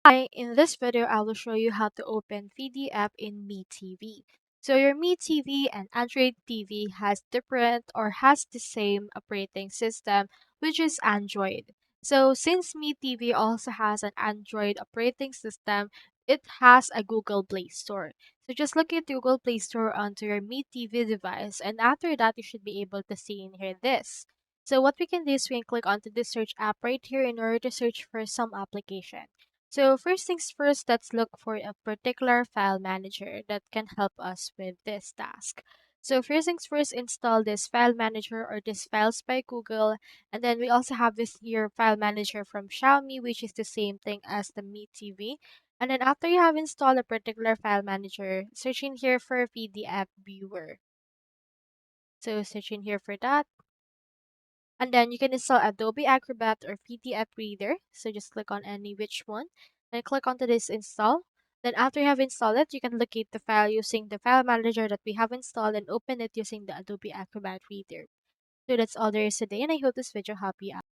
Hi, in this video, I will show you how to open PDF in Mi TV. So your Mi TV and Android TV has different or has the same operating system, which is Android. So since Mi TV also has an Android operating system, it has a Google Play Store. So just look at Google Play Store onto your Mi TV device, and after that, you should be able to see in here this. So what we can do is we can click onto the search app right here in order to search for some application. So first things first, let's look for a particular file manager that can help us with this task. So first things first, install this file manager or this files by Google. And then we also have this here file manager from Xiaomi, which is the same thing as the Mi TV. And then after you have installed a particular file manager, search in here for PDF viewer. So search in here for that. And then you can install Adobe Acrobat or PDF Reader. So just click on any which one. Then click onto this install. Then after you have installed it, you can locate the file using the file manager that we have installed and open it using the Adobe Acrobat Reader. So that's all there is today, and I hope this video helped you out.